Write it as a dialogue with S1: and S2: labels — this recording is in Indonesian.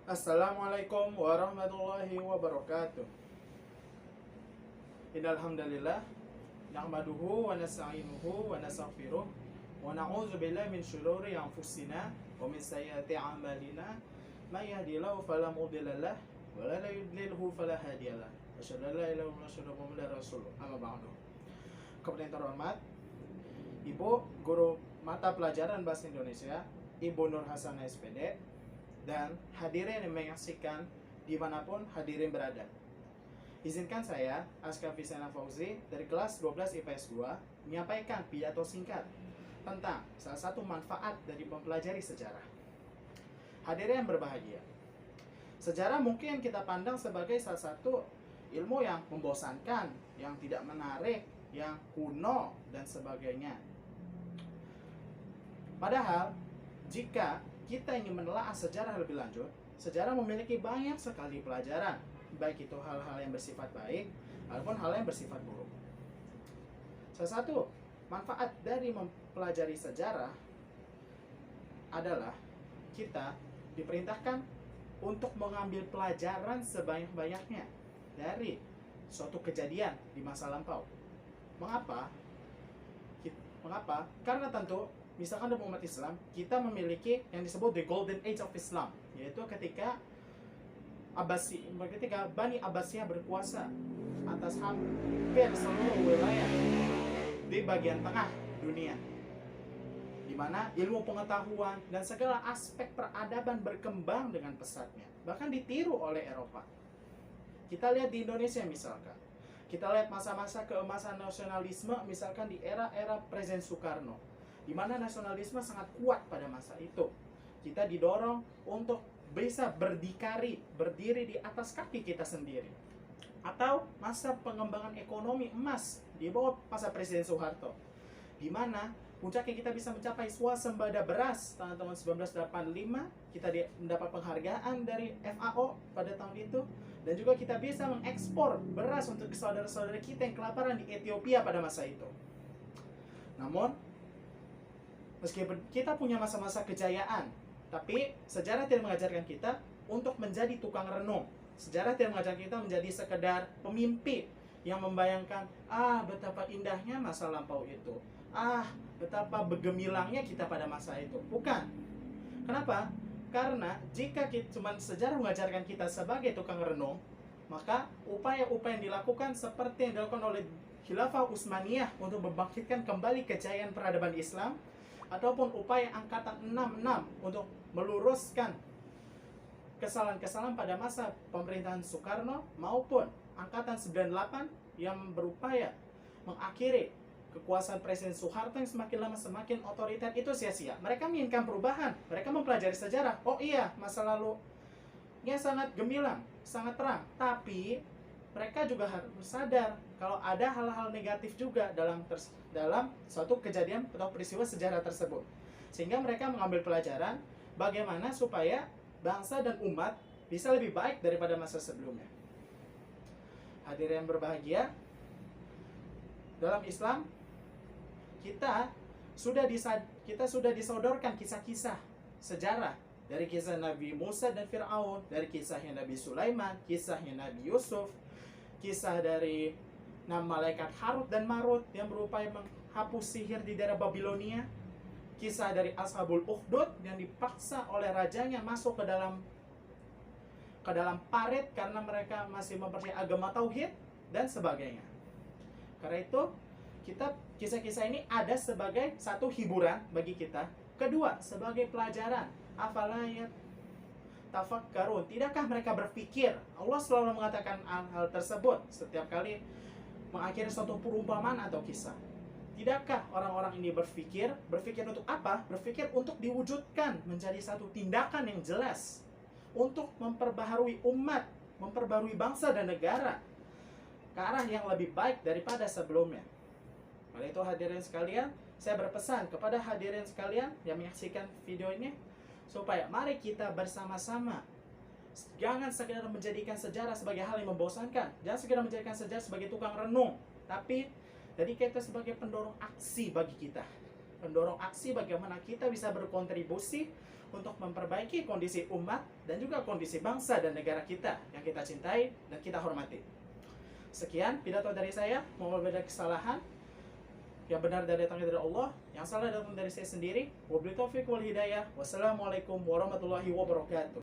S1: Assalamualaikum warahmatullahi wabarakatuh. Innal hamdalillah nahmaduhu wa nasta'inuhu wa nastaghfiruh wa na'udzu billahi min shururi anfusina wa min sayyiati a'malina may yahdihillahu fala mudilla lahu wa la yudlilhu fala hadiyalah. Asyhadu an la ilaha illallah wa asyhadu anna muhammadar rasulullah. Amma ba'du. Kepada yang terhormat Ibu Guru Mata Pelajaran Bahasa Indonesia Ibu Nur Hasanah SPD dan hadirin yang menyaksikan dimanapun hadirin berada. Izinkan saya, Aska Fisana Fauzi, dari kelas 12 IPS 2, menyampaikan pidato singkat tentang salah satu manfaat dari mempelajari sejarah. Hadirin yang berbahagia, sejarah mungkin kita pandang sebagai salah satu ilmu yang membosankan, yang tidak menarik, yang kuno, dan sebagainya. Padahal, jika kita ingin menelaah sejarah lebih lanjut, sejarah memiliki banyak sekali pelajaran, baik itu hal-hal yang bersifat baik ataupun hal yang bersifat buruk. Salah satu manfaat dari mempelajari sejarah adalah kita diperintahkan untuk mengambil pelajaran sebanyak-banyaknya dari suatu kejadian di masa lampau. Mengapa? Karena tentu misalkan dalam umat Islam, kita memiliki yang disebut the golden age of Islam, yaitu ketika Bani Abbasiyah berkuasa atas hampir seluruh wilayah di bagian tengah dunia, di mana ilmu pengetahuan dan segala aspek peradaban berkembang dengan pesatnya, bahkan ditiru oleh Eropa. Kita lihat di Indonesia misalkan, kita lihat masa-masa keemasan nasionalisme misalkan di era-era Presiden Soekarno, di mana nasionalisme sangat kuat pada masa itu. Kita didorong untuk bisa berdiri di atas kaki kita sendiri. Atau masa pengembangan ekonomi emas di bawah masa Presiden Soeharto, di mana puncaknya kita bisa mencapai swasembada beras tahun 1985. Kita mendapat penghargaan dari FAO pada tahun itu, dan juga kita bisa mengekspor beras untuk saudara-saudara kita yang kelaparan di Ethiopia pada masa itu. Namun, meskipun kita punya masa-masa kejayaan, tapi sejarah tidak mengajarkan kita untuk menjadi tukang renung. Sejarah tidak mengajarkan kita menjadi sekedar pemimpi yang membayangkan, betapa indahnya masa lampau itu, betapa bergemilangnya kita pada masa itu. Bukan. Kenapa? Karena jika sejarah mengajarkan kita sebagai tukang renung, maka upaya-upaya yang dilakukan seperti yang dilakukan oleh Khilafah Utsmaniyah untuk membangkitkan kembali kejayaan peradaban Islam, ataupun upaya Angkatan 66 untuk meluruskan kesalahan-kesalahan pada masa pemerintahan Soekarno, maupun Angkatan 98 yang berupaya mengakhiri kekuasaan Presiden Soeharto yang semakin lama semakin otoriter, itu sia-sia. Mereka menginginkan perubahan, mereka mempelajari sejarah. Oh iya, masa lalunya sangat gemilang, sangat terang, tapi mereka juga harus sadar kalau ada hal-hal negatif juga dalam suatu kejadian atau peristiwa sejarah tersebut. Sehingga mereka mengambil pelajaran bagaimana supaya bangsa dan umat bisa lebih baik daripada masa sebelumnya. Hadirin yang berbahagia, dalam Islam kita sudah disodorkan kisah-kisah sejarah, dari kisah Nabi Musa dan Fir'aun, dari kisahnya Nabi Sulaiman, kisahnya Nabi Yusuf, kisah dari malaikat Harut dan Marut yang berupaya menghapus sihir di daerah Babilonia, kisah dari Ashabul Ukhdud yang dipaksa oleh rajanya masuk ke dalam parit karena mereka masih mempercayai agama tauhid, dan sebagainya. Karena itu, kisah-kisah ini ada sebagai satu hiburan bagi kita. Kedua, sebagai pelajaran. Afalayat tafakkarun, tidakkah mereka berpikir? Allah selalu mengatakan hal tersebut setiap kali mengakhiri suatu perumpamaan atau kisah. Tidakkah orang-orang ini berpikir untuk apa? Berpikir untuk diwujudkan menjadi satu tindakan yang jelas untuk memperbaharui umat, memperbaharui bangsa dan negara ke arah yang lebih baik daripada sebelumnya. Oleh itu hadirin sekalian, saya berpesan kepada hadirin sekalian yang menyaksikan video ini, supaya mari kita bersama-sama, jangan sekedar menjadikan sejarah sebagai hal yang membosankan, jangan sekedar menjadikan sejarah sebagai tukang renung, tapi jadi kita sebagai pendorong aksi bagi kita. Pendorong aksi bagaimana kita bisa berkontribusi untuk memperbaiki kondisi umat dan juga kondisi bangsa dan negara kita yang kita cintai dan kita hormati. Sekian pidato dari saya. Mohon ada kesalahan. Yang benar datangnya dari Allah, yang salah datang dari saya sendiri. Wabillahi taufiq wal hidayah. Wassalamualaikum warahmatullahi wabarakatuh.